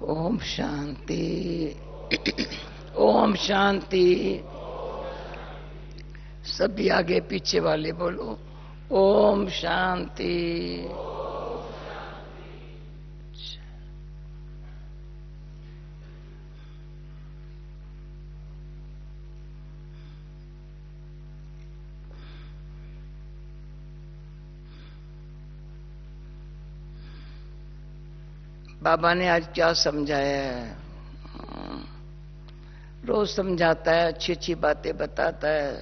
ओम शांति। ओम शांति। सभी आगे पीछे वाले बोलो ओम शांति। बाबा ने आज क्या समझाया है? रोज समझाता है, अच्छी अच्छी बातें बताता है।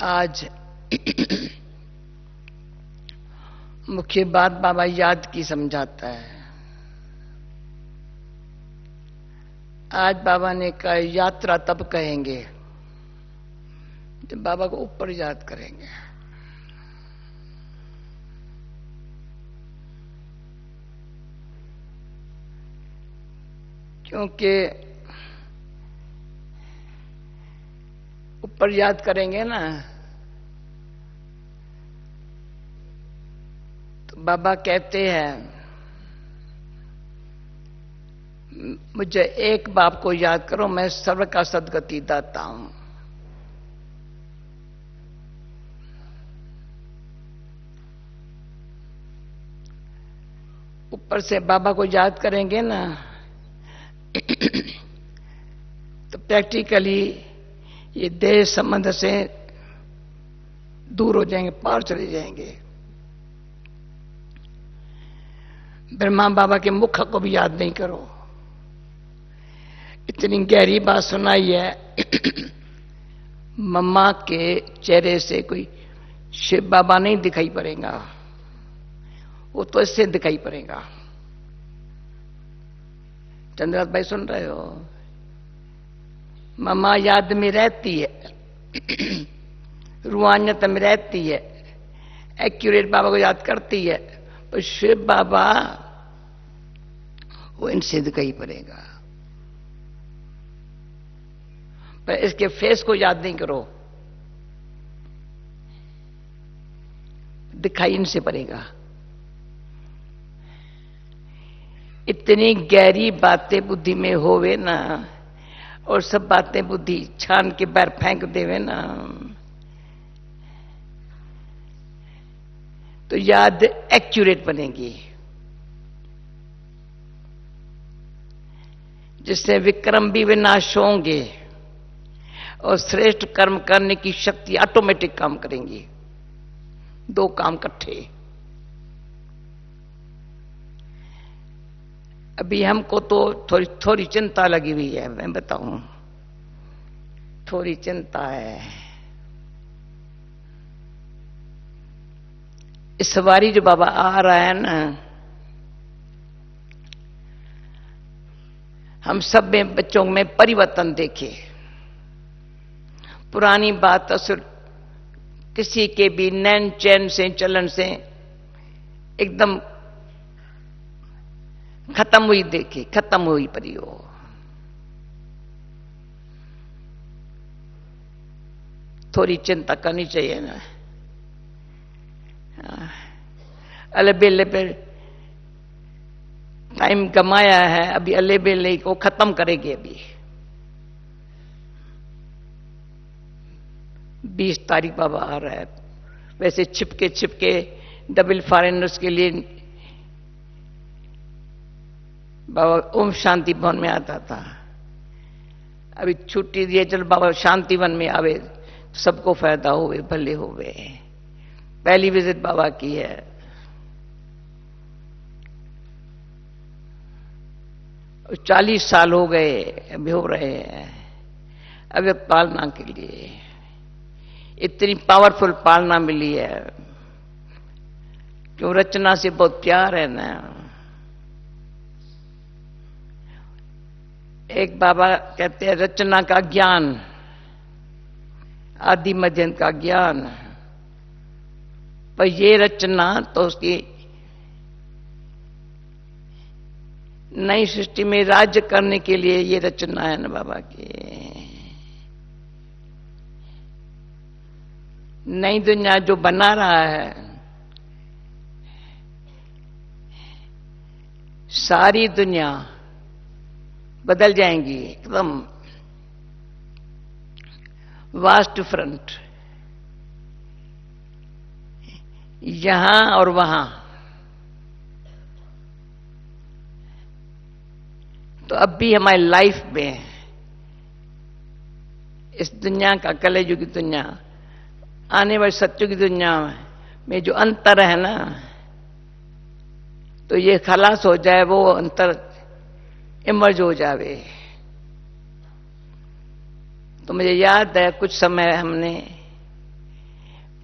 आज मुख्य बात बाबा याद की समझाता है। आज बाबा ने कहा यात्रा तब कहेंगे जब बाबा को ऊपर याद करेंगे। क्योंकि ऊपर याद करेंगे ना तो बाबा कहते हैं मुझे एक बाप को याद करो, मैं सर्व का सद्गति दाता हूं। ऊपर से बाबा को याद करेंगे ना तो प्रैक्टिकली ये देह संबंध से दूर हो जाएंगे, पार चले जाएंगे। ब्रह्मा बाबा के मुख को भी याद नहीं करो। इतनी गहरी बात सुनाई है मम्मा के चेहरे से कोई शिव बाबा नहीं दिखाई पड़ेगा, वो तो इससे दिखाई पड़ेगा। चंद्रनाथ भाई सुन रहे हो? मम्मा याद में रहती है, रूहानियत में रहती है, एक्यूरेट बाबा को याद करती है, पर शिव बाबा वो इनसे दिखाई पड़ेगा। पर इसके फेस को याद नहीं करो, दिखाई इनसे पड़ेगा। इतनी गहरी बातें बुद्धि में होवे ना, और सब बातें बुद्धि छान के बाहर फेंक देवे ना, तो याद एक्यूरेट बनेगी, जिससे विक्रम भी विनाश होंगे और श्रेष्ठ कर्म करने की शक्ति ऑटोमेटिक काम करेंगी। दो काम इकट्ठे। अभी हमको तो थोड़ी चिंता लगी हुई है, मैं बताऊं, थोड़ी चिंता है। इस बारी जो बाबा आ रहा है ना, हम सब में बच्चों में परिवर्तन देखे। पुरानी बात असुर किसी के भी नैन चैन से चलन से एकदम खत्म हुई देखी, खत्म हुई परियो। थोड़ी चिंता करनी चाहिए ना। अले बेले पे टाइम कमाया है, अभी अले बेले को खत्म करेगी। अभी 20 तारीख बाबा आ रहा है। वैसे छिपके छिपके डबल फॉरेनर्स के लिए बाबा ओम शांति भवन में आता था। अभी छुट्टी दिए, चल बाबा शांति वन में आवे, सबको फायदा होवे, भले होवे। पहली विजिट बाबा की है। और 40 साल हो गए, अभी हो रहे हैं अभी पालना के लिए। इतनी पावरफुल पालना मिली है, क्यों? रचना से बहुत प्यार है ना। एक बाबा कहते हैं रचना का ज्ञान, आदि मध्यंत का ज्ञान, पर ये रचना तो उसकी नई सृष्टि में राज्य करने के लिए ये रचना है ना बाबा की। नई दुनिया जो बना रहा है सारी दुनिया बदल जाएंगी एकदम। वास्ट फ्रंट, यहां और वहां। तो अब भी हमारी लाइफ में इस दुनिया का, कलयुग की दुनिया, आने वाली सत्युग की दुनिया में जो अंतर है ना, तो ये खलास हो जाए, वो अंतर इमर्ज हो जावे। तो मुझे याद है कुछ समय हमने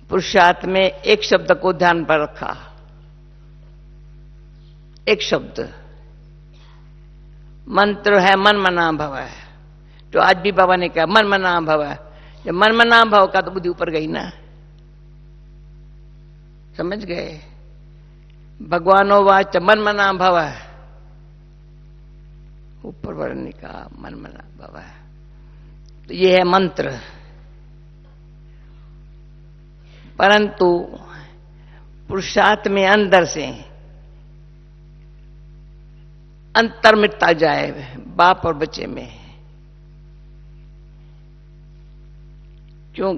पुरुषार्थ में एक शब्द को ध्यान पर रखा, एक शब्द, मंत्र है मन मना भव है। तो आज भी बाबा ने कहा मन मना भव है। जब मन मना भव का तो बुद्धि ऊपर गई ना, समझ गए? भगवानो वाच मन मना भव है, ऊपर वर्णन का मन मना भव है। तो ये है मंत्र। परंतु पुरुषार्थ में अंदर से अंतर मिटता जाए बाप और बच्चे में। क्यों?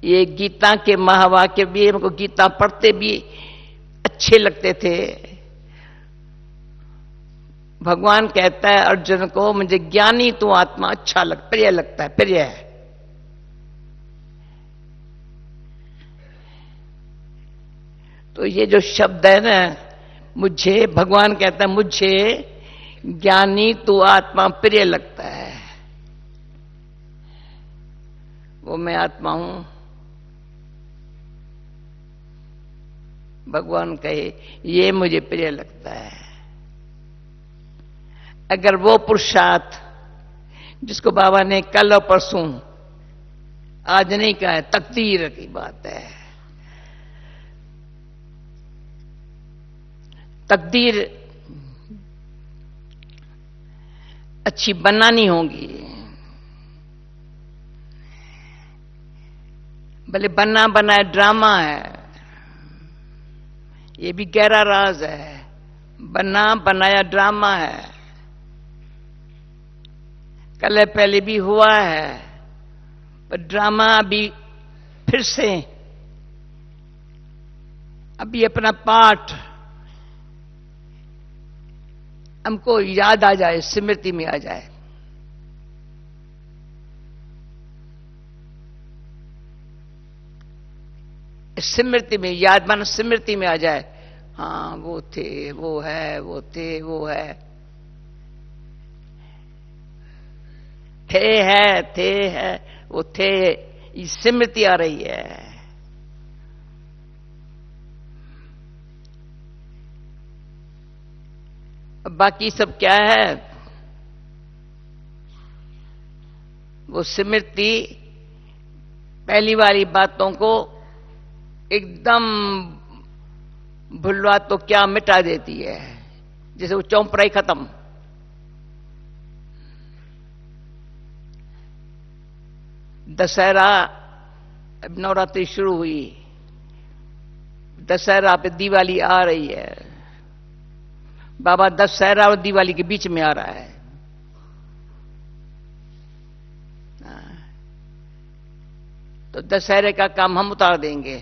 ये गीता के महावाक्य भी, हमको गीता पढ़ते भी अच्छे लगते थे। भगवान कहता है अर्जुन को, मुझे ज्ञानी तू आत्मा अच्छा प्रिय लगता है, प्रिय है। तो ये जो शब्द है ना, मुझे, भगवान कहता है मुझे ज्ञानी तू आत्मा प्रिय लगता है, वो मैं आत्मा हूं। भगवान कहे ये मुझे प्रिय लगता है। अगर वो पुरुषार्थ जिसको बाबा ने कल और परसों, आज नहीं कहा है, तकदीर की बात है, तकदीर अच्छी बनानी होगी। भले बना बनाया ड्रामा है, ये भी गहरा राज है। बना बनाया ड्रामा है, कल पहले भी हुआ है, पर ड्रामा अभी फिर से, अभी अपना पाठ हमको याद आ जाए, स्मृति में आ जाए। स्मृति में, याद मानो स्मृति में आ जाए। हाँ वो थे, वो है, वो थे, वो है, थे है, वो थे, ये स्मृति आ रही है। बाकी सब क्या है? वो स्मृति पहली वाली बातों को एकदम भुलवा तो क्या मिटा देती है, जैसे वो चौंपराई खत्म। दशहरा, अब नवरात्रि शुरू हुई, दशहरा पे दिवाली आ रही है। बाबा दशहरा और दिवाली के बीच में आ रहा है। तो दशहरे का काम हम उतार देंगे।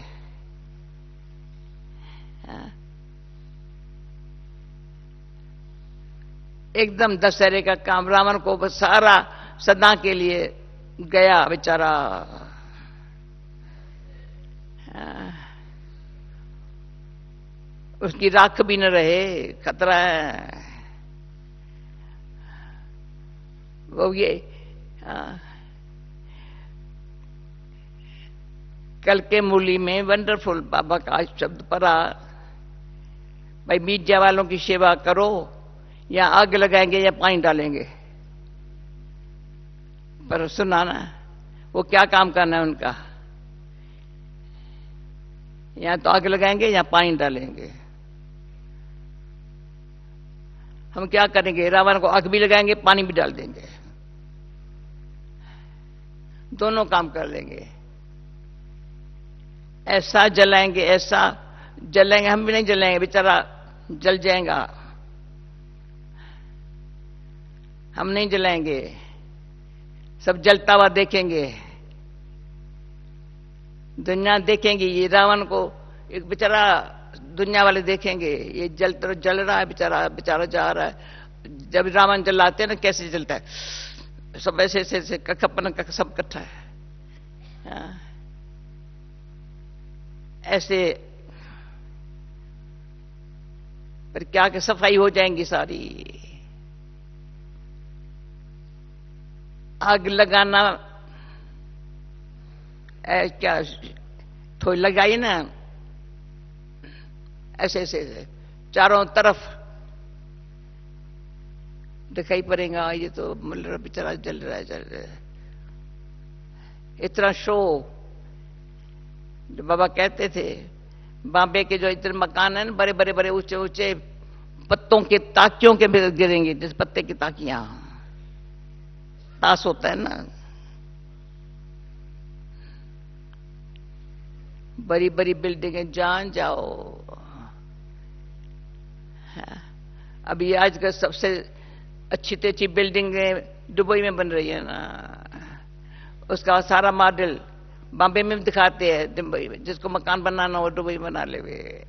एकदम दशहरे का काम, रावण को सारा सदा के लिए गया बेचारा। उसकी राख भी न रहे, खतरा है वो। ये कल के मूली में वंडरफुल बाबा का शब्द पढ़ा, भाई मीडिया वालों की सेवा करो, या आग लगाएंगे या पानी डालेंगे। पर सुना ना, वो क्या काम करना है उनका, या तो आग लगाएंगे या पानी डालेंगे। हम क्या करेंगे? रावण को आग भी लगाएंगे, पानी भी डाल देंगे, दोनों काम कर लेंगे। ऐसा जलाएंगे, ऐसा जलाएंगे, हम भी नहीं जलाएंगे, बेचारा जल जाएगा। हम नहीं जलाएंगे, सब जलता हुआ देखेंगे, दुनिया देखेंगे। ये रावण को एक बेचारा दुनिया वाले देखेंगे, ये जल रहा है, बेचारा बेचारा जा रहा है। जब रावण जलाते हैं ना, कैसे जलता है, सब ऐसे ऐसे कखपन सब इकट्ठा है। ऐसे पर क्या कि सफाई हो जाएंगी सारी। आग लगाना क्या थोड़ी लगाई ना, ऐसे ऐसे चारों तरफ दिखाई पड़ेगा, ये तो बेचारा जल रहा है। इतना शो जो बाबा कहते थे, बॉम्बे के जो इतने मकान है ना, बड़े बड़े बड़े ऊंचे ऊंचे पत्तों के ताकियों के भी गिरेंगे, जिस पत्ते की ताकियां ताश होता है ना, बड़ी बड़ी बिल्डिंगें जान जाओ। अभी आज का सबसे अच्छी से अच्छी बिल्डिंग दुबई में बन रही है ना, उसका सारा मॉडल बॉम्बे में भी दिखाते हैं। दुबई में जिसको मकान बनाना हो दुबई बना ले, वे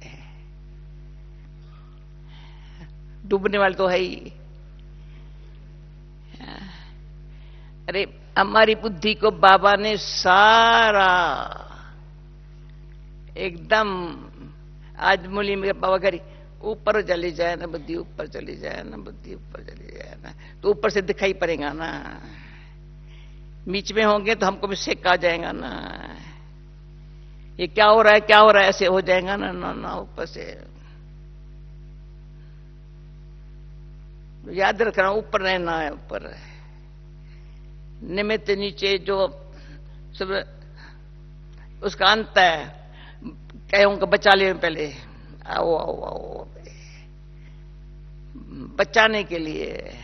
डूबने वाले तो है ही। अरे हमारी बुद्धि को बाबा ने सारा एकदम, आज मूली में बाबा करी ऊपर चली जाए ना बुद्धि, ऊपर चली जाए ना बुद्धि, ऊपर चली जाए ना, तो ऊपर से दिखाई पड़ेगा ना। बीच में होंगे तो हमको भी शेक आ जाएगा ना, ये क्या हो रहा है क्या हो रहा है, ऐसे हो जाएगा ना। ना ना, ऊपर से याद रखना, ऊपर रहना है, ऊपर निमित्त नीचे जो सब उसका अंत है। कहीं का बचा ले पहले, आओ आओ आओ, बचाने के लिए।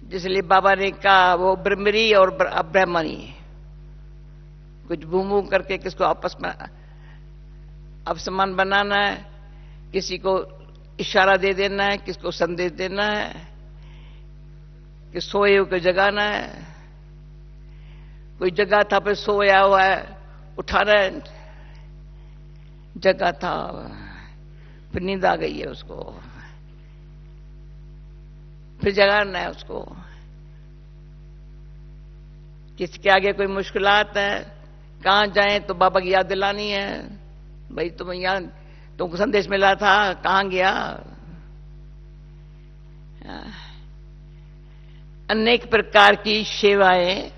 जिसलिए बाबा ने कहा वो ब्रह्मरी और अब्रह्मणी, कुछ बूमू करके किसको आपस में अपसमान बनाना है, किसी को इशारा दे देना है, किसको संदेश देना है कि सोए को जगाना है। कोई जगह था फिर सोया हुआ है, उठाना है, जगह था फिर नींद आ गई है उसको, फिर जगाना है उसको। किसके आगे कोई मुश्किलात है, कहां जाएं तो बाबा की याद दिलानी है, भाई तुम यहां तुमको संदेश मिला था, कहां गया। अनेक प्रकार की सेवाएं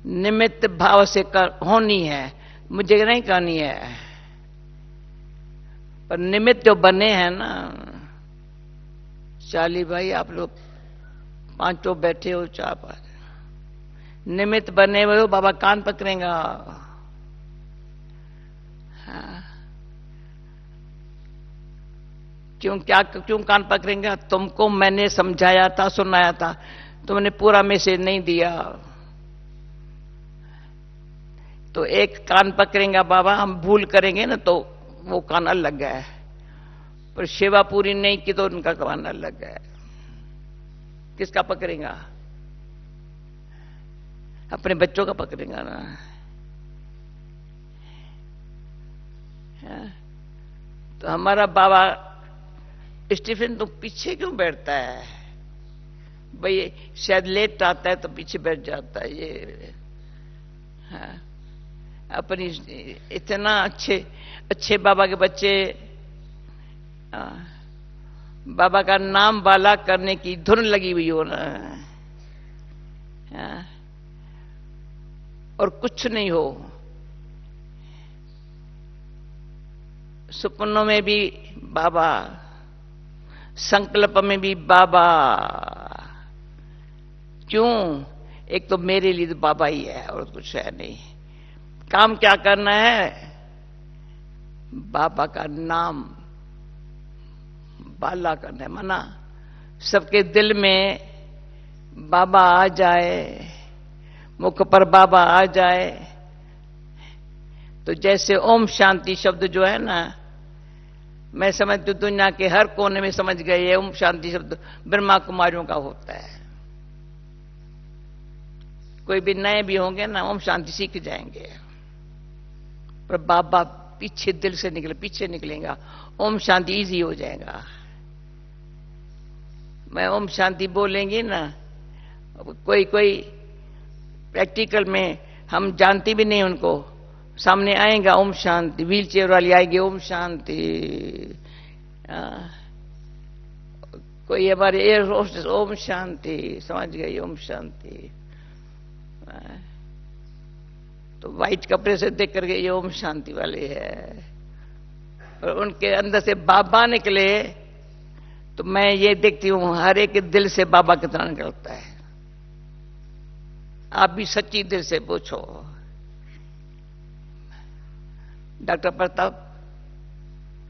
निमित्त भाव से होनी है, मुझे नहीं करनी है, पर निमित्त जो बने हैं ना। चाली भाई आप लोग पांचों बैठे हो चाह पर, निमित्त बने हुए हो, बाबा कान पकड़ेगा। हाँ। क्यों कान पकड़ेगा? तुमको मैंने समझाया था, सुनाया था, तुमने पूरा मैसेज नहीं दिया, तो एक कान पकड़ेगा बाबा, हम भूल करेंगे ना तो वो कान अलग है, पर सेवा पूरी नहीं की तो उनका कान अलग है। किसका पकड़ेगा? अपने बच्चों का पकड़ेगा ना। तो हमारा बाबा स्टीफन तो पीछे क्यों बैठता है भाई? शायद लेट आता है तो पीछे बैठ जाता है ये। हाँ, अपनी इतना अच्छे बाबा के बच्चे बाबा का नाम वाला करने की धुन लगी हुई हो ना, और कुछ नहीं हो। सपनों में भी बाबा, संकल्प में भी बाबा। क्यों? एक तो मेरे लिए तो बाबा ही है और कुछ है नहीं। काम क्या करना है? बाबा का नाम बाला करना है। मना सबके दिल में बाबा आ जाए, मुख पर बाबा आ जाए, तो जैसे ओम शांति शब्द जो है ना, मैं समझती हूं दुनिया के हर कोने में समझ गए ये ओम शांति शब्द ब्रह्मा कुमारियों का होता है। कोई भी नए भी होंगे ना ओम शांति सीख जाएंगे, पर बाबा पीछे दिल से निकले, पीछे निकलेगा, ओम शांति इजी हो जाएगा। मैं ओम शांति बोलेंगी ना, कोई कोई प्रैक्टिकल में हम जानती भी नहीं उनको, सामने आएगा ओम शांति, व्हील चेयर वाली आएगी ओम शांति, कोई हमारे एयर होस्टेस ओम शांति, समझ गई ओम शांति। तो वाइट कपड़े से देख करके ये ओम शांति वाले है, और उनके अंदर से बाबा निकले तो मैं ये देखती हूं हर एक दिल से बाबा कितना निकलता है। आप भी सच्ची दिल से पूछो। डॉक्टर प्रताप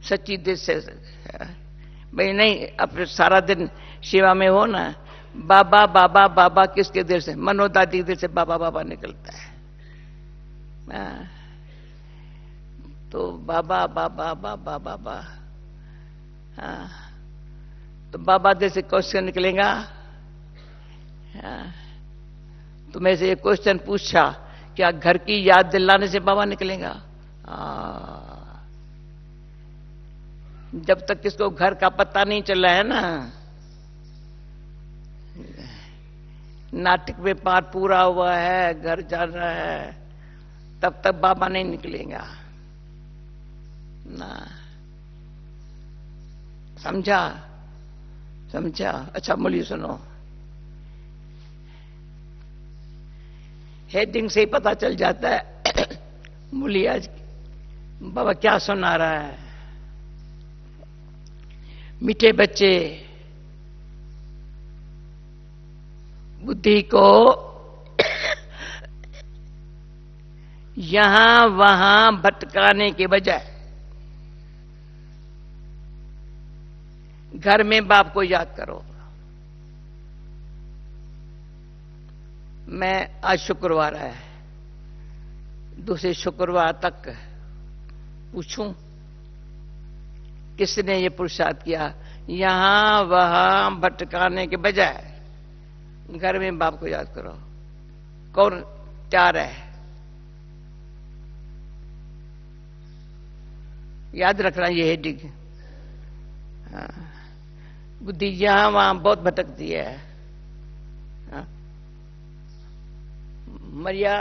सच्ची दिल से भाई नहीं, अब सारा दिन सेवा में हो ना, बाबा बाबा बाबा किसके दिल से? मनोदादी दिल से बाबा बाबा निकलता है। तो बाबा बाबा बाबा बाबा, तो बाबा दिल से क्वेश्चन निकलेगा। तो मैं से एक क्वेश्चन पूछा, क्या घर की याद दिलाने से बाबा निकलेगा? जब तक किसको घर का पता नहीं चला है ना, नाटक में पार्ट पूरा हुआ है, घर जाना है, तब तक बाबा नहीं निकलेगा ना। समझा? समझा? अच्छा मुली सुनो, हेडिंग से ही पता चल जाता है मुली आज बाबा क्या सुना रहा है। मीठे बच्चे, बुद्धि को यहां वहां भटकाने के बजाय घर में बाप को याद करो। मैं आज शुक्रवार है, दूसरे शुक्रवार तक पूछूं किसने ये पुरुषार्थ किया, यहां वहां भटकाने के बजाय घर में बाप को याद करो। कौन तैयार है? याद रखना ये हेडिंग। बुद्धि यहां वहां बहुत भटकती है। मरिया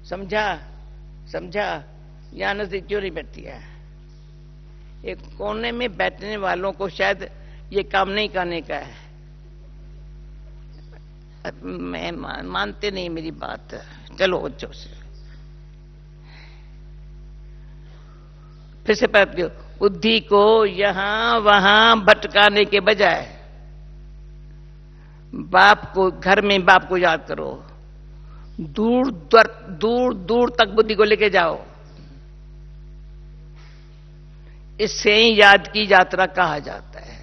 समझा? समझा? यहां नजदीक क्यों नहीं बैठती है? एक कोने में बैठने वालों को शायद ये काम नहीं करने का है। मैं मानते नहीं मेरी बात। चलो बच्चों से फिर से बात करो। बुद्धि को यहां वहां भटकाने के बजाय बाप को, घर में बाप को याद करो। दूर दूर दूर तक बुद्धि को लेके जाओ। इससे ही याद की यात्रा कहा जाता है।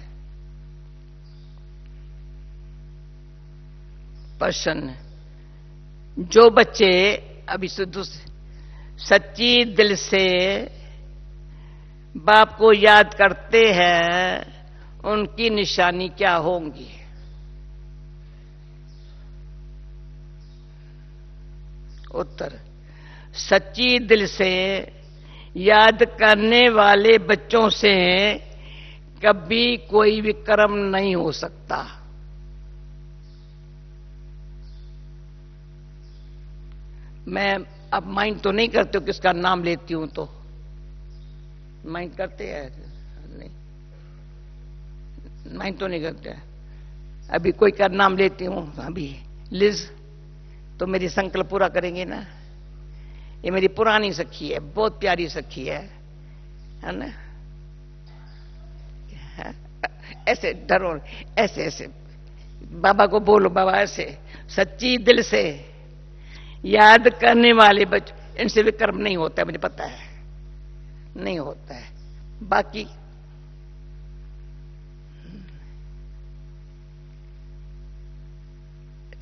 प्रश्न, जो बच्चे अभी सच्ची दिल से बाप को याद करते हैं उनकी निशानी क्या होंगी? उत्तर, सच्ची दिल से याद करने वाले बच्चों से कभी कोई विक्रम नहीं हो सकता। मैं अब माइंड तो नहीं करते हो किसका नाम लेती हूं, तो माइंड करते हैं? नहीं, माइंड तो नहीं करते। अभी कोई का नाम लेती हूं, अभी लिज, तो मेरी संकल्प पूरा करेंगे ना। ये मेरी पुरानी सखी है, बहुत प्यारी सखी है ना। ऐसे डरो, ऐसे ऐसे बाबा को बोलो, बाबा ऐसे सच्ची दिल से याद करने वाले बच्चे, इनसे विक्रम नहीं होता है, मुझे पता है नहीं होता है। बाकी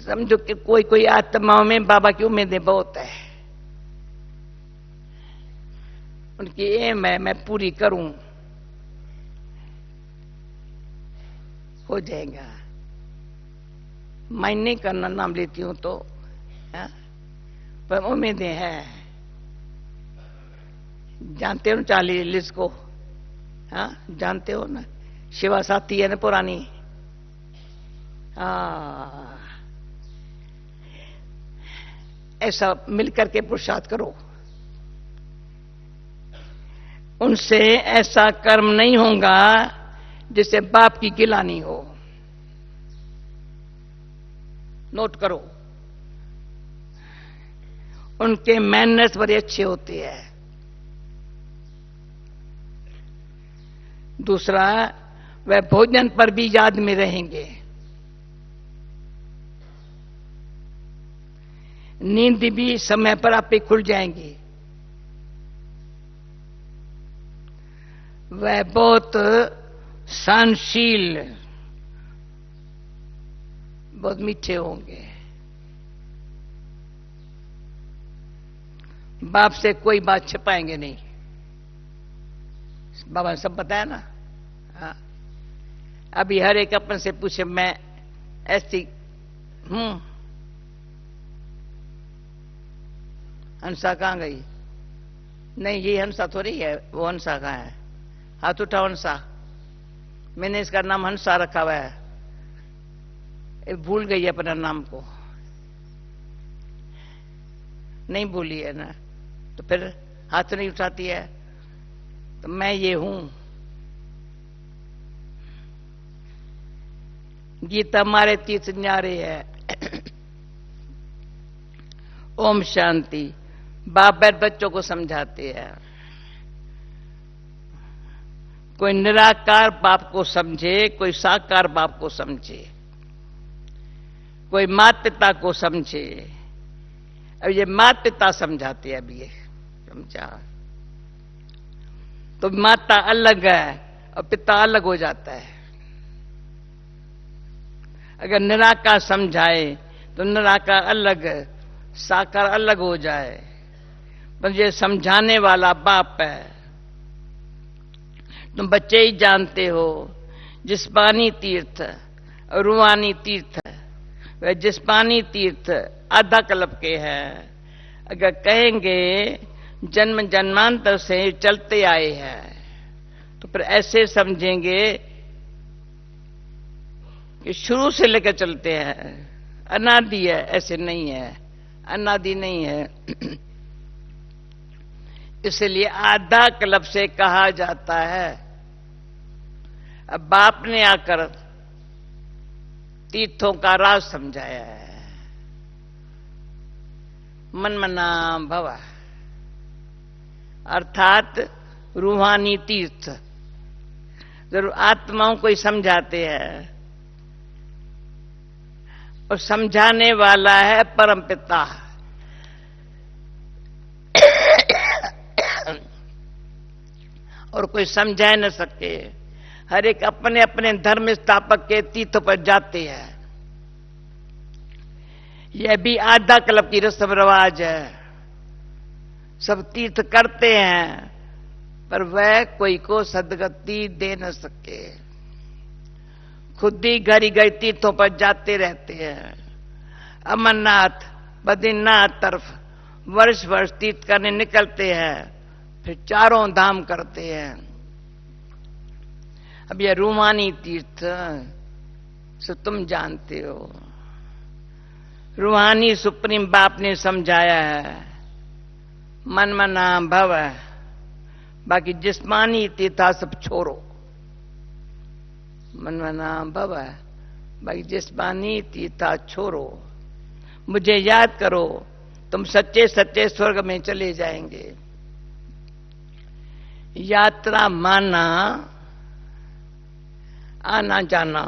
समझो कि कोई कोई आत्माओं में बाबा की उम्मीदें बहुत है, उनकी एम है मैं पूरी करूं। हो जाएगा। मैं नहीं करना नाम लेती हूं तो हा? पर उम्मीदें हैं। जानते हो ना चार्ली लिस को? हाँ जानते हो ना, शिवा साथी है ना पुरानी। ऐसा मिलकर के पुरुषार्थ करो। उनसे ऐसा कर्म नहीं होगा जिससे बाप की गिलानी हो। नोट करो, उनके मैनर्स बड़े अच्छे होते हैं। दूसरा, वह भोजन पर भी याद में रहेंगे। नींद भी समय पर आप पे खुल जाएंगी। वह बहुत सहनशील, बहुत मीठे होंगे। बाप से कोई बात छिपाएंगे नहीं। बाबा ने सब बताया ना। हाँ, अभी हर एक अपन से पूछे मैं ऐसी हूं। हंसा कहां गई? नहीं, ये हंसा थोड़ी है, वो हंसा कहां है? हाथ उठाओ हंसा। मैंने इसका नाम हंसा रखा हुआ है। भूल गई अपना नाम को। नहीं भूली है ना, तो फिर हाथ नहीं उठाती है। तो मैं ये हूं। गीता हमारे तीर्थ न्यारे है। ओम शांति। बाप बैठ बच्चों को समझाते हैं। कोई निराकार बाप को समझे, कोई साकार बाप को समझे, कोई माता पिता को समझे। अब ये माता पिता समझाते हैं। अब ये समझा तो माता अलग है और पिता अलग हो जाता है। अगर निराकार समझाए तो निराकार अलग, साकार अलग हो जाए। पर ये समझाने वाला बाप है। तुम बच्चे ही जानते हो, जिस्मानी तीर्थ और रूहानी तीर्थ, वह जिस्मानी तीर्थ आधा कल्प के हैं। अगर कहेंगे जन्म जन्मांतर से चलते आए हैं, तो फिर ऐसे समझेंगे कि शुरू से लेकर चलते हैं, अनादि है। ऐसे नहीं है, अनादि नहीं है। इसलिए आधा कल्प से कहा जाता है। अब बाप ने आकर तीर्थों का राज समझाया है। मनमना भव अर्थात रूहानी तीर्थ जरूर आत्माओं को ही समझाते हैं, और समझाने वाला है परम पिता। और कोई समझा न सके। हर एक अपने अपने धर्म स्थापक के तीर्थों पर जाते हैं। यह भी आधा कल्प की रस्म रिवाज है। सब तीर्थ करते हैं, पर वह कोई को सदगति दे न सके। खुद ही घर ही तीर्थों पर जाते रहते हैं। अमरनाथ, बद्रीनाथ तरफ वर्ष वर्ष तीर्थ करने निकलते हैं, फिर चारों धाम करते हैं। अब यह रूहानी तीर्थ सो तुम जानते हो। रूहानी सुप्रीम बाप ने समझाया है, मनमना भव। बाकी जिस्मानी तीर्था सब छोड़ो। मनमना भव, बाकी जिस्मानी तीर्था छोड़ो। मुझे याद करो, तुम सच्चे सच्चे स्वर्ग में चले जाएंगे। यात्रा माना आना जाना,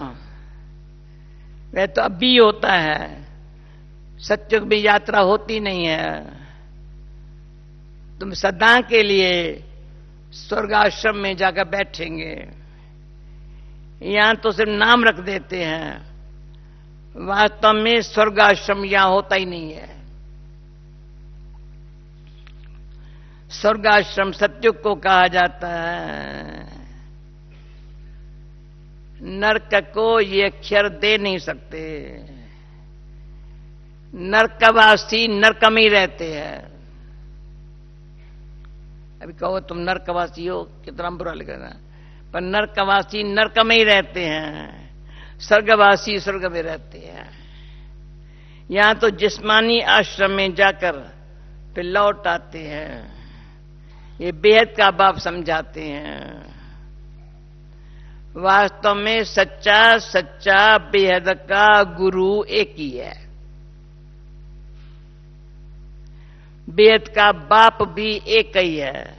वह तो अभी होता है। सत्युग में यात्रा होती नहीं है। तुम सदा के लिए स्वर्गाश्रम में जाकर बैठेंगे। यहां तो सिर्फ नाम रख देते हैं, वास्तव में स्वर्गाश्रम यहां होता ही नहीं है। स्वर्गाश्रम सत्युग को कहा जाता है। नरक को ये अक्षर दे नहीं सकते। नरकवासी नरक में ही रहते हैं। अभी कहो तुम नरकवासी हो, कितना बुरा लगेगा, पर नरकवासी नरक में ही रहते हैं, स्वर्गवासी स्वर्ग में रहते हैं। यहां तो जिस्मानी आश्रम में जाकर फिर लौट आते हैं। ये बेहद का बाप समझाते हैं। वास्तव में सच्चा सच्चा बेहद का गुरु एक ही है। बेहद का बाप भी एक ही है।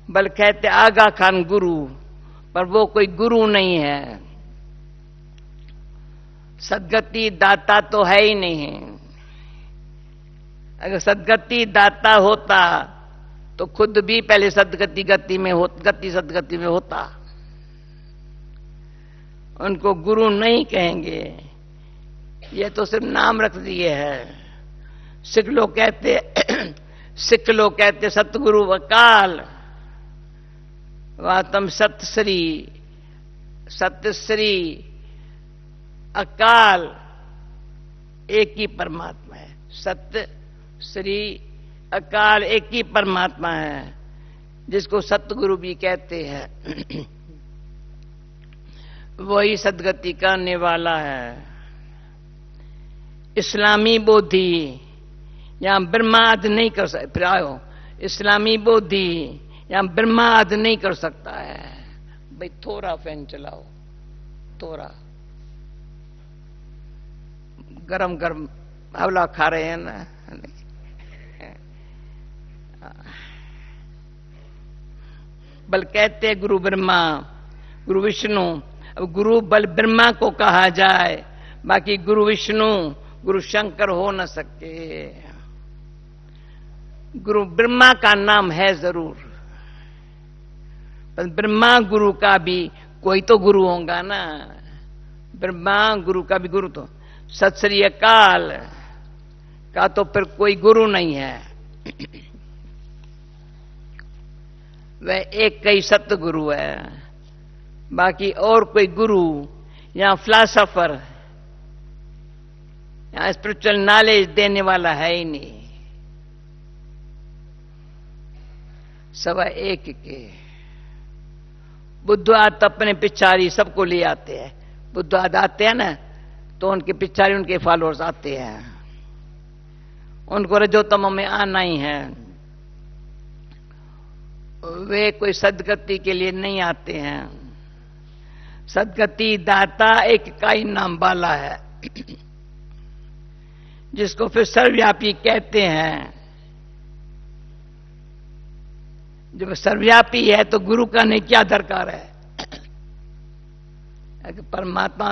बल कहते आगा खान गुरु, पर वो कोई गुरु नहीं है। सदगति दाता तो है ही नहीं। अगर सदगति दाता होता तो खुद भी पहले सदगति में होता। उनको गुरु नहीं कहेंगे, ये तो सिर्फ नाम रख दिए हैं। सिख लोग कहते सतगुरु अकाल। वातम सतश्री सत्यश्री अकाल एक ही परमात्मा है। सत्य श्री अकाल एक ही परमात्मा है, जिसको सतगुरु भी कहते हैं। वही सदगति करने वाला है। इस्लामी बोधि यहां ब्रह्माद नहीं कर सकता। फिर आओ, इस्लामी बोधि यहां ब्रह्माद नहीं कर सकता है। भाई थोड़ा फैन चलाओ, थोड़ा गरम गरम हवला खा रहे हैं ना। बल कहते गुरु ब्रह्मा गुरु विष्णु। अब गुरु बल ब्रह्मा को कहा जाए, बाकी गुरु विष्णु गुरु शंकर हो न सके। गुरु ब्रह्मा का नाम है जरूर, पर ब्रह्मा गुरु का भी कोई तो गुरु होगा ना। ब्रह्मा गुरु का भी गुरु तो सत श्री अकाल का तो फिर कोई गुरु नहीं है। वह एक कई सतगुरु है, बाकी और कोई गुरु या फिलॉसफर या स्पिरिचुअल नॉलेज देने वाला है ही नहीं। सवा एक के बुद्धवाद अपने पिछाड़ी सबको ले आते हैं। बुद्धवाद आते हैं ना, तो उनके पिछाड़ी उनके फॉलोअर्स आते हैं। उनको रजोतम में आना ही है। वे कोई सदगति के लिए नहीं आते हैं। सदगति दाता एक का ही नाम वाला है, जिसको फिर सर्वव्यापी कहते हैं। जब सर्वव्यापी है तो गुरु का नहीं क्या दरकार है। अगर परमात्मा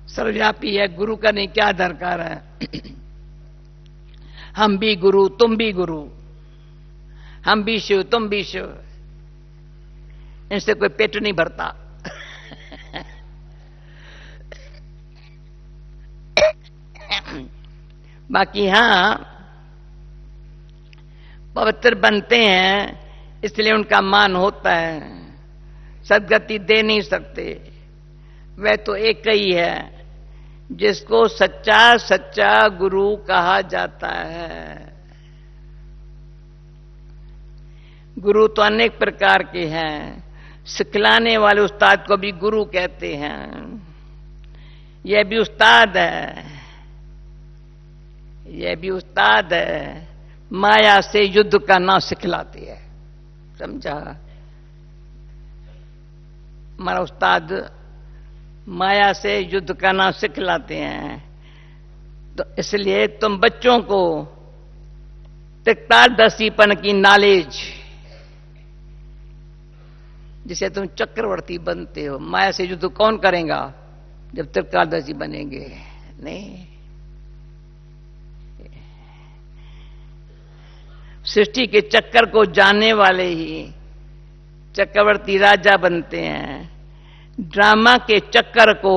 सर्वव्यापी है, गुरु का नहीं क्या दरकार है। हम भी गुरु तुम भी गुरु, हम भी शिव तुम भी शिव। इनसे कोई पेट नहीं भरता। बाकी हां पवित्र बनते हैं, इसलिए उनका मान होता है। सदगति दे नहीं सकते। वह तो एक ही है, जिसको सच्चा सच्चा गुरु कहा जाता है। गुरु तो अनेक प्रकार के हैं। सिखलाने वाले उस्ताद को भी गुरु कहते हैं। यह भी उस्ताद है, यह भी उस्ताद है। माया से युद्ध करना सिखलाती है, समझा। हमारा उस्ताद माया से युद्ध करना सिखलाते हैं। तो इसलिए तुम बच्चों को त्रिकालदर्शीपन की नॉलेज, जिसे तुम चक्रवर्ती बनते हो। माया से युद्ध कौन करेगा जब त्रिकालदर्शी बनेंगे? नहीं। सृष्टि के चक्कर को जानने वाले ही चक्रवर्ती राजा बनते हैं। ड्रामा के चक्कर को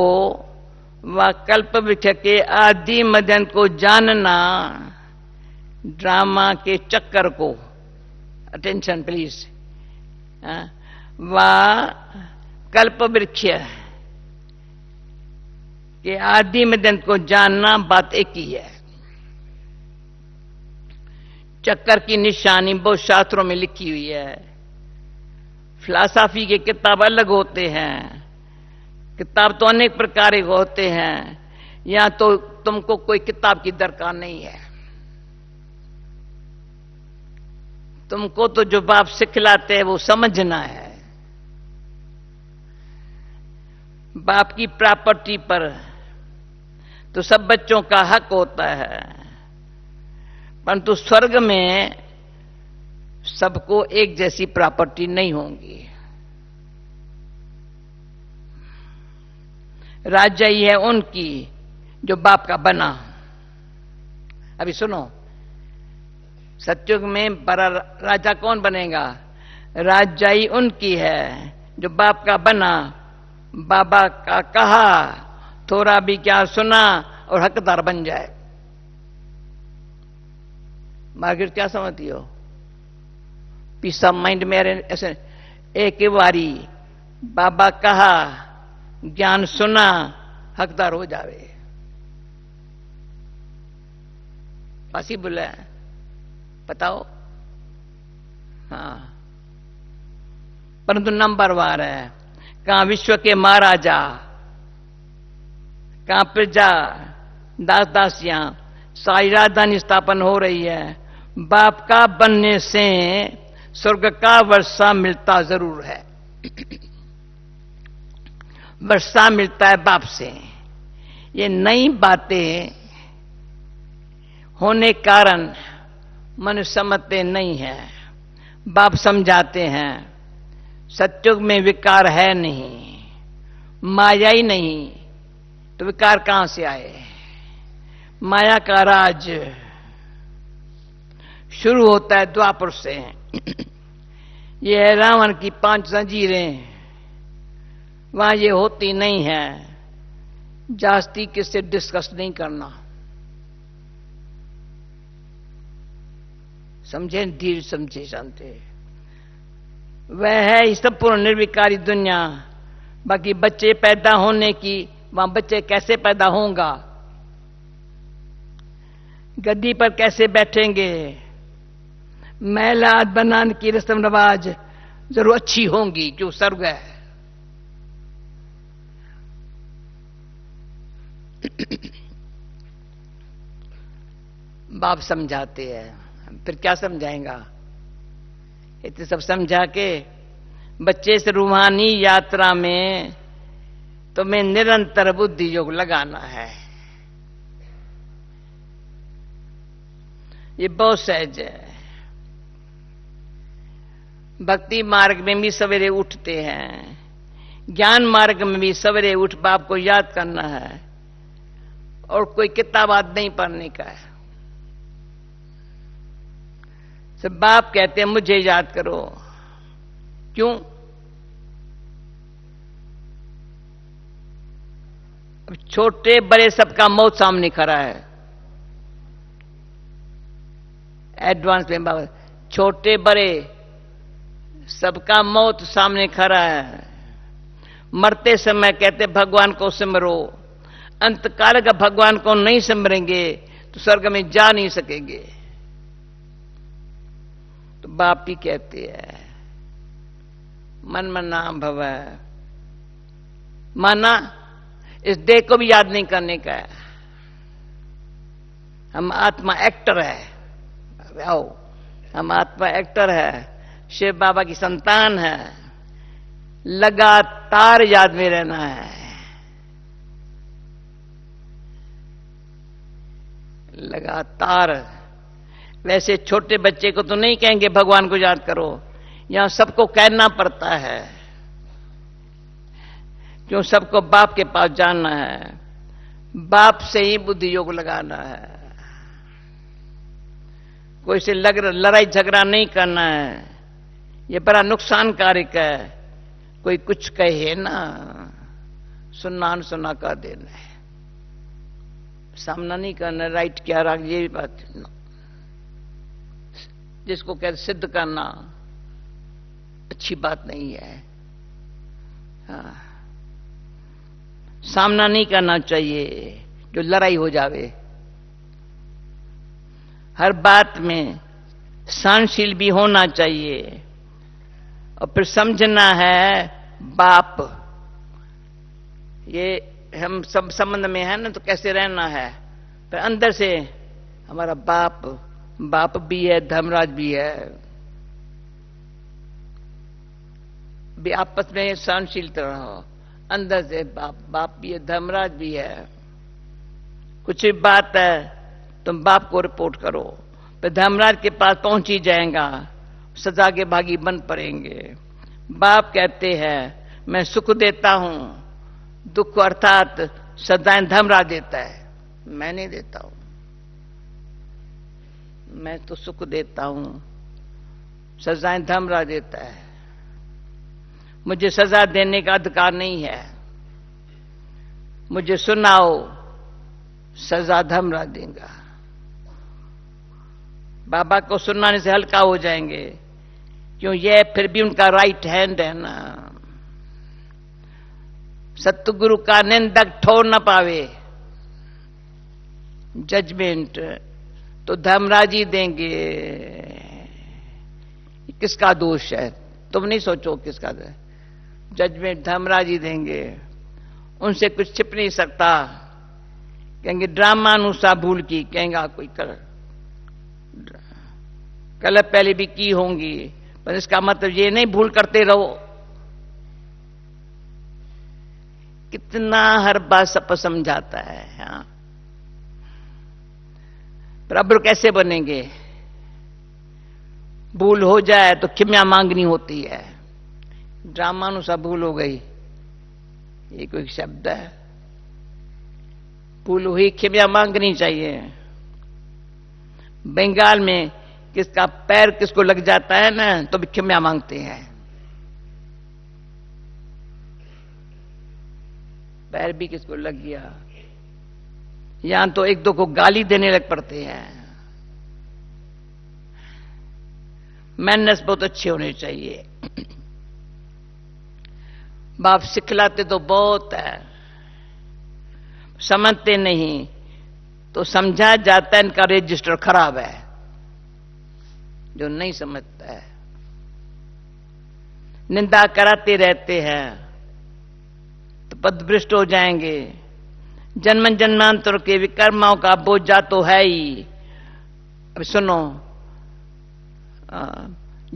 व कल्प वृक्ष के आदि मदन को जानना, ड्रामा के चक्कर को, अटेंशन प्लीज, व कल्प वृक्ष कि आदि में अंत को जानना बात एक ही है। चक्कर की निशानी बहुत शास्त्रों में लिखी हुई है। फिलॉसफी के किताब अलग होते हैं, किताब तो अनेक प्रकार के होते हैं। यहां तो तुमको कोई किताब की दरकार नहीं है। तुमको तो जो बाप सिखलाते हैं वो समझना है। बाप की प्रॉपर्टी पर तो सब बच्चों का हक होता है, परंतु स्वर्ग में सबको एक जैसी प्रॉपर्टी नहीं होगी। राज्य ही है उनकी जो बाप का बना। अभी सुनो, सतयुग में बड़ा राजा कौन बनेगा? राजाई उनकी है जो बाप का बना, बाबा का कहा थोड़ा भी क्या सुना और हकदार बन जाए। मार्गरेट क्या समझती हो? पीस ऑफ माइंड में ऐसे एक बारी बाबा कहा, ज्ञान सुना, हकदार हो जावे। पॉसिबल है? बताओ। हाँ, परंतु नंबर वार है। कहां विश्व के महाराजा, कहां प्रजा, दास दासियां, सारी राजधानी स्थापन हो रही है। बाप का बनने से स्वर्ग का वर्षा मिलता जरूर है। वर्षा मिलता है बाप से। ये नई बातें होने कारण मनुष्य समझते नहीं है। बाप समझाते हैं सतयुग में विकार है नहीं, माया ही नहीं, तो विकार कहां से आए? माया का राज शुरू होता है द्वापर से। ये है रावण की 5 जंजीरें, वहां ये होती नहीं है। जास्ती किससे डिस्कस नहीं करना। समझे? धीरे समझे शांति। वह है इस संपूर्ण निर्विकारी दुनिया। बाकी बच्चे पैदा होने की, वहां बच्चे कैसे पैदा होंगे, गद्दी पर कैसे बैठेंगे, महलात बनाने की रस्म रवाज जरूर अच्छी होंगी, जो स्वर्ग है। बाप समझाते हैं, फिर क्या समझाएगा? इतने सब समझा के बच्चे से रूहानी यात्रा में तुम्हें निरंतर बुद्धि योग लगाना है। ये बहुत सहज है। भक्ति मार्ग में भी सवेरे उठते हैं, ज्ञान मार्ग में भी सवेरे उठ बाप को याद करना है, और कोई किताब आज नहीं पढ़ने का है। सब बाप कहते हैं मुझे याद करो। क्यों? अब छोटे बड़े सबका मौत सामने खड़ा है। एडवांस में बाबा, छोटे बड़े सबका मौत सामने खड़ा है। मरते समय कहते भगवान को सिमरो। अंतकाल का भगवान को नहीं सिमरेंगे तो स्वर्ग में जा नहीं सकेंगे। तो बाप ही कहते हैं मन मना भव, माना इस देह को भी याद नहीं करने का है। हम आत्मा एक्टर है। आओ, हम आत्मा एक्टर है, शिव बाबा की संतान है। लगातार याद में रहना है। लगातार। वैसे छोटे बच्चे को तो नहीं कहेंगे भगवान को याद करो, यहां सबको कहना पड़ता है, क्यों? सबको बाप के पास जाना है, बाप से ही बुद्धि योग लगाना है। कोई से लड़ाई झगड़ा नहीं करना है, ये बड़ा नुकसानकारक है। कोई कुछ कहे ना, सुनना अनसुना कर देना है, सामना नहीं करना। राइट क्या राग, ये भी बात ना। जिसको कहते सिद्ध करना अच्छी बात नहीं है। हाँ, सामना नहीं करना चाहिए जो लड़ाई हो जावे। हर बात में सहनशील भी होना चाहिए और फिर समझना है बाप, ये हम सब संबंध में है ना, तो कैसे रहना है। फिर अंदर से हमारा बाप भी है, धर्मराज भी है, भी आपस में सहनशील रहो। अंदर से बाप भी है, धर्मराज भी है। कुछ भी बात है तुम बाप को रिपोर्ट करो, फिर धर्मराज के पास पहुंच ही जाएगा, सजा के भागी बन पड़ेंगे। बाप कहते हैं मैं सुख देता हूं, दुख अर्थात सजाएं धर्मराज देता है, मैं नहीं देता हूं। मैं तो सुख देता हूं, सजाएं धर्मराज देता है। मुझे सजा देने का अधिकार नहीं है। मुझे सुनाओ, सजा धर्मराज देगा। बाबा को सुनाने से हल्का हो जाएंगे, क्यों ये फिर भी उनका राइट हैंड है ना। सतगुरु का निंदक ठोर न पावे, जजमेंट तो धर्मराज ही देंगे। किसका दोष है तुम नहीं सोचो, किसका है जजमेंट धर्मराज ही देंगे। उनसे कुछ छिप नहीं सकता। कहेंगे ड्रामा अनुसार भूल की, कहेंगे कोई कल पहले भी की होंगी, पर इसका मतलब ये नहीं भूल करते रहो। कितना हर बात सब समझाता है। हाँ, प्रभु कैसे बनेंगे? भूल हो जाए तो क्षमा मांगनी होती है। ड्रामानुसार भूल हो गई, ये कोई शब्द है? भूल हुई, क्षमा मांगनी चाहिए। बंगाल में किसका पैर किसको लग जाता है ना, तो भी क्षमा मांगते हैं। पैर भी किसको लग गया, यहां तो एक दो को गाली देने लग पड़ते हैं। मैनर्स बहुत अच्छे होने चाहिए। बाप सिखलाते तो बहुत है, समझते नहीं तो समझा जाता है इनका रजिस्टर खराब है। जो नहीं समझता है निंदा कराते रहते हैं तो पदभ्रष्ट हो जाएंगे। जन्म जन्मांतर के विकर्माओं का बोझा तो है ही। अब सुनो,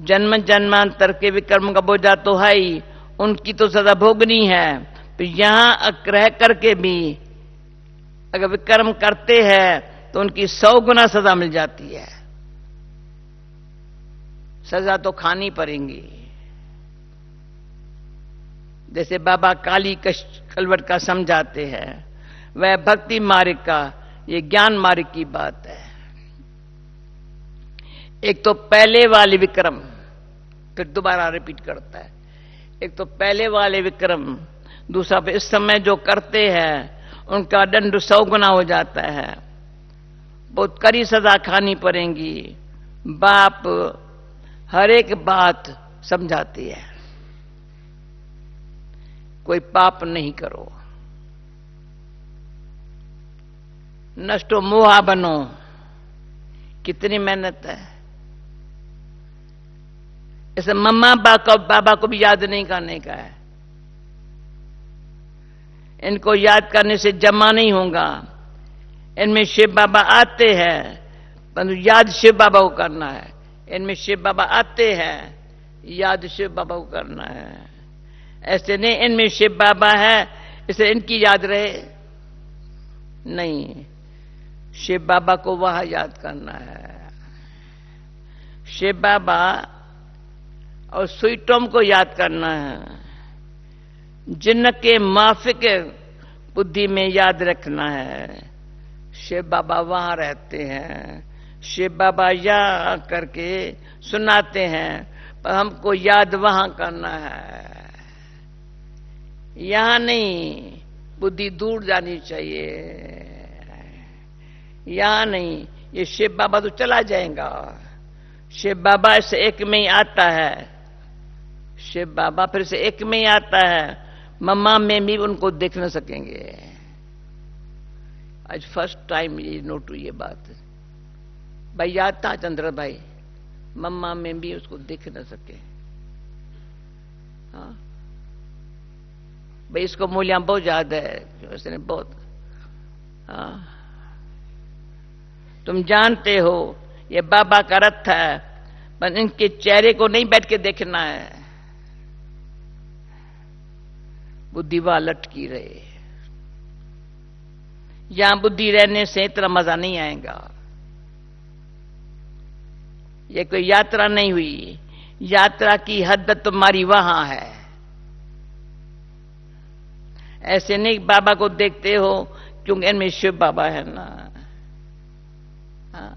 जन्म जन्मांतर के विकर्म का बोझा तो है ही, उनकी तो सजा भोगनी है। तो यहां रह करके भी अगर विकर्म करते हैं तो उनकी 100 गुना सजा मिल जाती है। सजा तो खानी पड़ेगी। जैसे बाबा काली खलवट का समझाते हैं, वह भक्ति मार्ग का, ये ज्ञान मार्ग की बात है। एक तो पहले वाले विक्रम, फिर दोबारा रिपीट करता है। एक तो पहले वाले विक्रम, दूसरा इस समय जो करते हैं उनका दंड 100 गुना हो जाता है। बहुत कड़ी सजा खानी पड़ेगी। बाप हर एक बात समझाती है, कोई पाप नहीं करो, नष्टो मोहा बनो। कितनी मेहनत है। इसे मम्मा बाबा को भी याद नहीं करने का है। इनको याद करने से जमा नहीं होगा। इनमें शिव बाबा आते हैं, परंतु याद शिव बाबा को करना है। इनमें शिव बाबा आते हैं, याद शिव बाबा को करना है। ऐसे नहीं इनमें शिव बाबा है इसे इनकी याद रहे, नहीं, शिव बाबा को वहां याद करना है। शिव बाबा और स्वीटोम को याद करना है, जिनके माफिक बुद्धि में याद रखना है। शिव बाबा वहां रहते हैं। शिव बाबा या करके सुनाते हैं, पर हमको याद वहां करना है, यहां नहीं। बुद्धि दूर जानी चाहिए, यहां नहीं। ये शिव बाबा तो चला जाएगा। शिव बाबा इस एक में ही आता है। शिव बाबा फिर से एक में ही आता है। मम्मा में भी उनको देख न सकेंगे। आज फर्स्ट टाइम ये नोट हुई ये बात। भाई याद था चंद्र भाई, मम्मा में भी उसको देख न सके। हाँ भाई, इसको मूल्य बहुत ज्यादा है, उसने बहुत। हाँ, तुम जानते हो ये बाबा का रथ है, पर इनके चेहरे को नहीं बैठ के देखना है। बुद्धि वहां लटकी रहे। यहां बुद्धि रहने से इतना मजा नहीं आएगा। ये कोई यात्रा नहीं हुई, यात्रा की हद तुम्हारी वहां है। ऐसे नहीं बाबा को देखते हो क्योंकि इनमें शिव बाबा है ना। हाँ,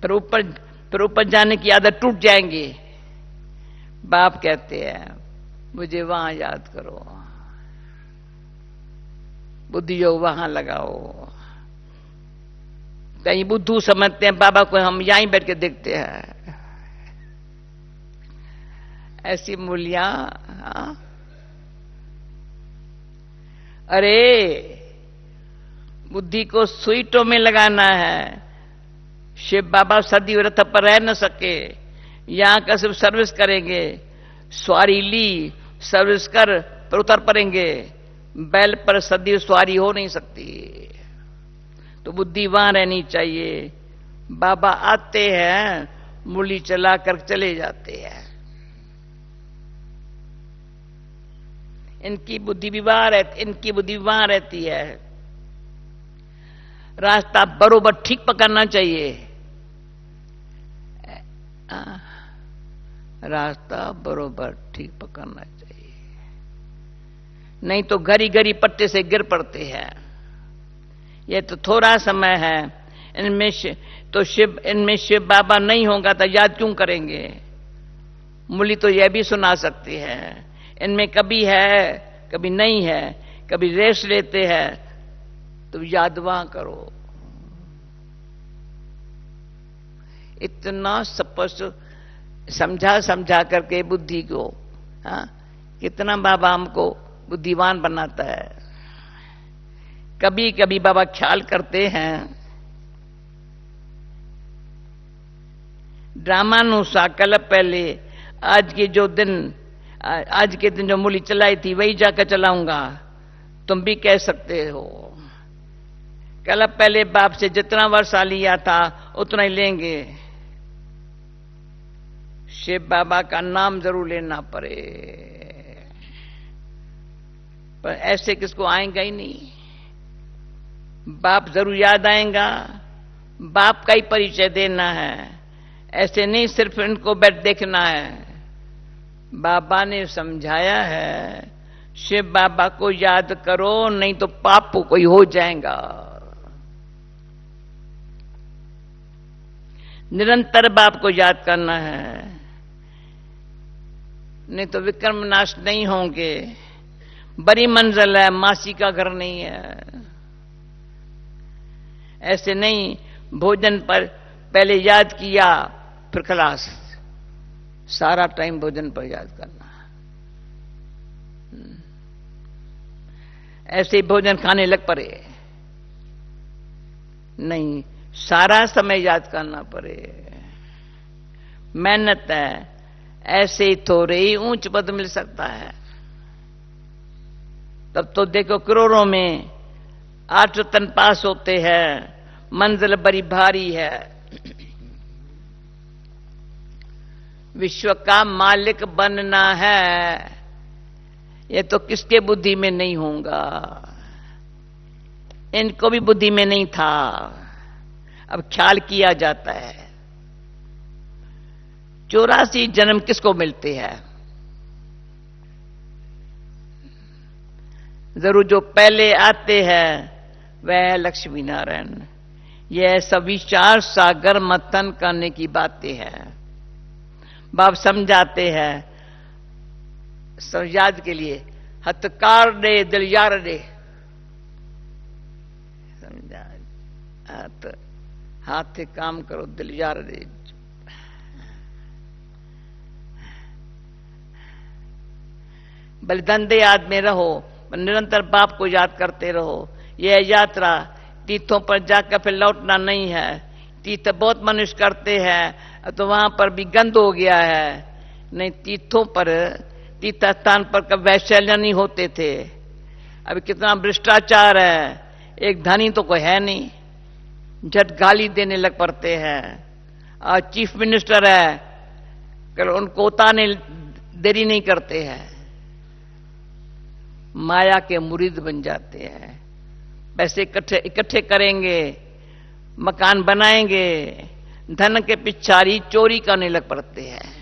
फिर ऊपर जाने की आदत टूट जाएंगे। बाप कहते हैं मुझे वहां याद करो, बुद्धि योग वहां लगाओ। कहीं बुद्धू समझते हैं बाबा को हम यहीं बैठ के देखते हैं। ऐसी मूल्या। अरे बुद्धि को स्वीटों में लगाना है। शिव बाबा सदी रथ पर रह न सके, यहां का सिर्फ सर्विस करेंगे। सवारी ली, सर्विस कर पर उतर पड़ेंगे। बैल पर सदी सवारी हो नहीं सकती, तो बुद्धि वहां रहनी चाहिए। बाबा आते हैं, मूली चलाकर चले जाते हैं। इनकी बुद्धि भी वहां रहती है। रास्ता बरोबर ठीक पकड़ना चाहिए। रास्ता बरोबर ठीक पकड़ना चाहिए, नहीं तो घड़ी घड़ी पट्टे से गिर पड़ते हैं। ये तो थोड़ा समय है, इनमें शिव बाबा नहीं होगा तो याद क्यों करेंगे। मूली तो यह भी सुना सकती है, इनमें कभी है कभी नहीं है, कभी रेस्ट लेते हैं, तो याद वहां करो। इतना स्पष्ट समझा करके बुद्धि को, हाँ, कितना बाबा हमको बुद्धिमान बनाता है। कभी कभी बाबा ख्याल करते हैं, ड्रामानुसार कल पहले आज के दिन जो मूली चलाई थी वही जाकर चलाऊंगा। तुम भी कह सकते हो, कल पहले बाप से जितना वर्षा लिया था उतना ही लेंगे। शिव बाबा का नाम जरूर लेना पड़े, पर ऐसे किसको आएगा ही नहीं। बाप जरूर याद आएगा, बाप का ही परिचय देना है। ऐसे नहीं सिर्फ इनको बैठ देखना है। बाबा ने समझाया है, शिव बाबा को याद करो नहीं तो पाप कोई हो जाएगा। निरंतर बाप को याद करना है, नहीं तो विक्रम नाश नहीं होंगे। बड़ी मंजिल है, मासी का घर नहीं है। ऐसे नहीं भोजन पर पहले याद किया फिर खलास, सारा टाइम भोजन पर याद करना। ऐसे ही भोजन खाने लग पड़े, नहीं सारा समय याद करना पड़े। मेहनत है, ऐसे ही थोड़े ही ऊंच पद मिल सकता है। तब तो देखो करोड़ों में 8 रतन पास होते हैं, मंजिल बड़ी भारी है। विश्व का मालिक बनना है, ये तो किसके बुद्धि में नहीं होगा। इनको भी बुद्धि में नहीं था, अब ख्याल किया जाता है। 84 जन्म किसको मिलते हैं? जरूर जो पहले आते हैं वह लक्ष्मी नारायण। यह सब विचार सागर मंथन करने की बातें हैं। बाप समझाते हैं, याद के लिए हथकार दे दिल यार दे। समझा, हाथ से काम करो दिल यार दे। भले धंधे याद में रहो, निरंतर बाप को याद करते रहो। यह यात्रा तीर्थों पर जाकर फिर लौटना नहीं है। तीर्थ बहुत मनुष्य करते हैं तो वहां पर भी गंद हो गया है। नहीं, तीर्थों पर, तीर्थ स्थान पर कब वैशल्य नहीं होते थे। अभी कितना भ्रष्टाचार है, एक धनी तो कोई है नहीं, झट गाली देने लग पड़ते हैं। आज चीफ मिनिस्टर है, कल उनको उतारने देरी नहीं करते हैं। माया के मुरीद बन जाते हैं। पैसे इकट्ठे करेंगे, मकान बनाएंगे, धन के पिछाड़ी चोरी करने लग पड़ते हैं।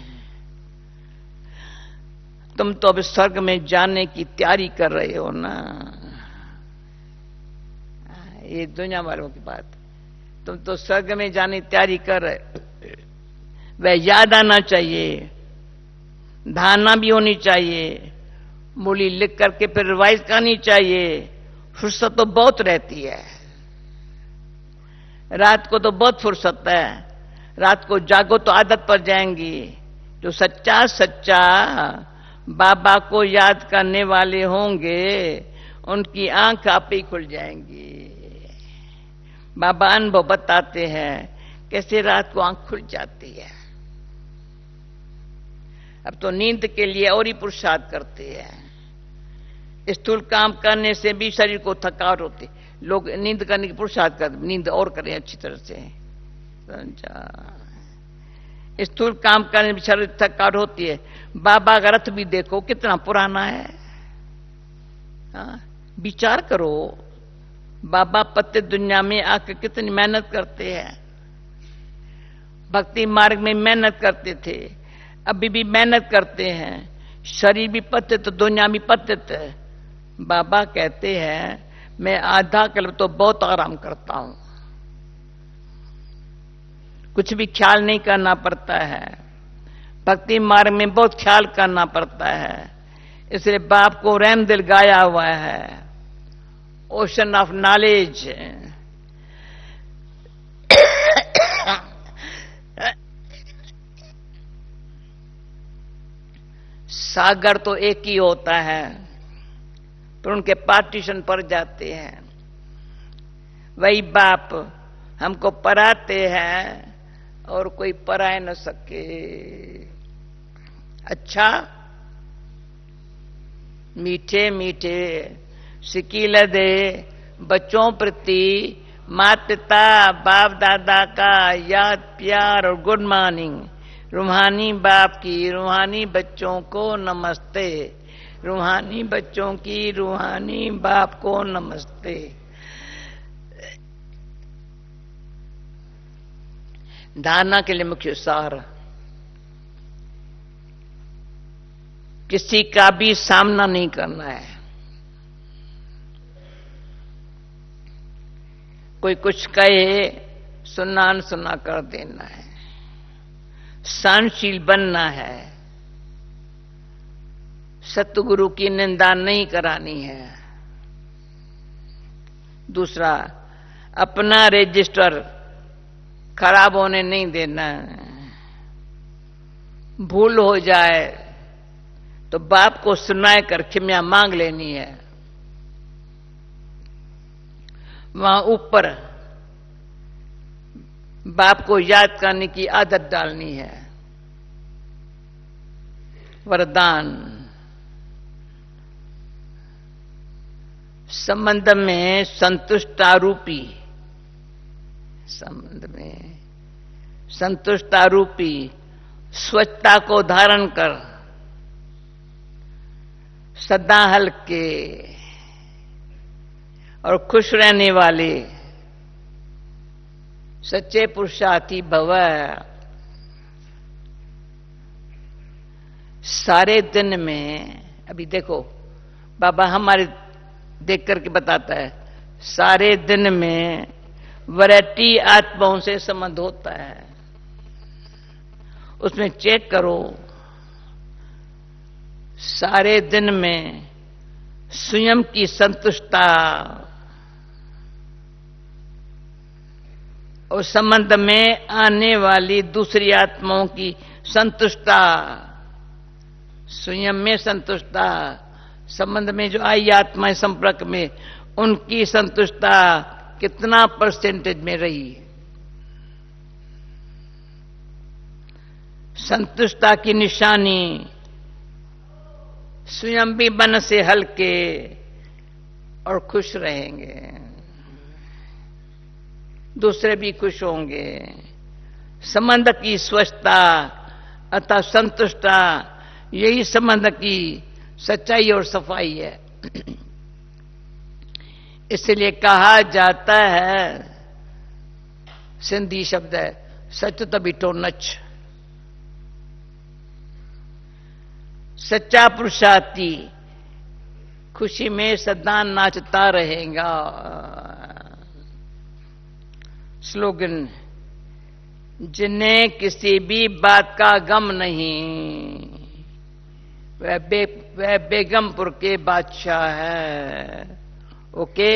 तुम तो अब स्वर्ग में जाने की तैयारी कर रहे हो ना, ये दुनिया वालों की बात। तुम तो स्वर्ग में जाने की तैयारी कर रहे, वह याद आना चाहिए, धारणा भी होनी चाहिए, मूली लिख करके फिर रिवाइज करनी चाहिए। फुर्सत तो बहुत रहती है, रात को तो बहुत फुर्सत है। रात को जागो तो आदत पड़ जाएंगी। जो सच्चा सच्चा बाबा को याद करने वाले होंगे, उनकी आंख आप ही खुल जाएंगी। बाबा अनुभव बताते हैं कैसे रात को आंख खुल जाती है। अब तो नींद के लिए और ही पुरुषार्थ करते हैं। स्थूल काम करने से भी शरीर को थकावट होती, लोग नींद करने की पुरुषार्थ करते, नींद और करें अच्छी तरह से। स्थूल काम करने में शरीर थकावट होती है। बाबा का रथ भी देखो कितना पुराना है। विचार करो, बाबा पत्ते दुनिया में आकर कितनी मेहनत करते हैं। भक्ति मार्ग में मेहनत करते थे, अभी भी मेहनत करते हैं। शरीर भी पतित, दुनिया भी पतित। बाबा कहते हैं मैं आधा कल्प तो बहुत आराम करता हूं, कुछ भी ख्याल नहीं करना पड़ता है। भक्ति मार्ग में बहुत ख्याल करना पड़ता है। इसलिए बाप को रहम दिल गाया हुआ है, ओशन ऑफ नॉलेज। सागर तो एक ही होता है, पर उनके पार्टीशन पड़ जाते हैं। वही बाप हमको पढ़ाते हैं और कोई पढ़ा न सके। अच्छा, मीठे मीठे सिकील दे बच्चों प्रति माता पिता बाप दादा का याद प्यार और गुड मॉर्निंग। रूहानी बाप की रूहानी बच्चों को नमस्ते, रूहानी बच्चों की रूहानी बाप को नमस्ते। धारणा के लिए मुख्य सार, किसी का भी सामना नहीं करना है। कोई कुछ कहे सुनना अनसुना कर देना है। सहनशील बनना है। सतगुरु की निंदा नहीं करानी है। दूसरा, अपना रजिस्टर खराब होने नहीं देना। भूल हो जाए तो बाप को सुनाए कर क्षमा मांग लेनी है। वहां ऊपर बाप को याद करने की आदत डालनी है। वरदान, संबंध में संतुष्टारूपी, संबंध में संतुष्टारूपी स्वच्छता को धारण कर सदा हल्के और खुश रहने वाले सच्चे पुरुषार्थी भव। सारे दिन में, अभी देखो बाबा हमारे देख करके बताता है, सारे दिन में वैरायटी आत्माओं से संबंध होता है। उसमें चेक करो, सारे दिन में स्वयं की संतुष्टता और संबंध में आने वाली दूसरी आत्माओं की संतुष्टता, स्वयं में संतुष्टता संबंध में जो आई आत्माएं संपर्क में, उनकी संतुष्टता कितना परसेंटेज में रही है? संतुष्टता की निशानी स्वयं भी मन से हल्के और खुश रहेंगे, दूसरे भी खुश होंगे। संबंध की स्वच्छता अतः संतुष्टता, यही संबंध की सच्चाई और सफाई है। इसलिए कहा जाता है, सिंधी शब्द है, सच तो बिठो नच। सच्चा पुरुषार्थी खुशी में सदा नाचता रहेगा। स्लोगन, जिन्हें किसी भी बात का गम नहीं, वह बेगमपुर के बादशाह है। ओके,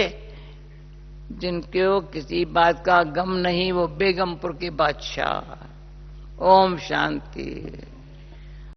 जिनको किसी बात का गम नहीं, वो बेगमपुर के बादशाह। ओम शांति।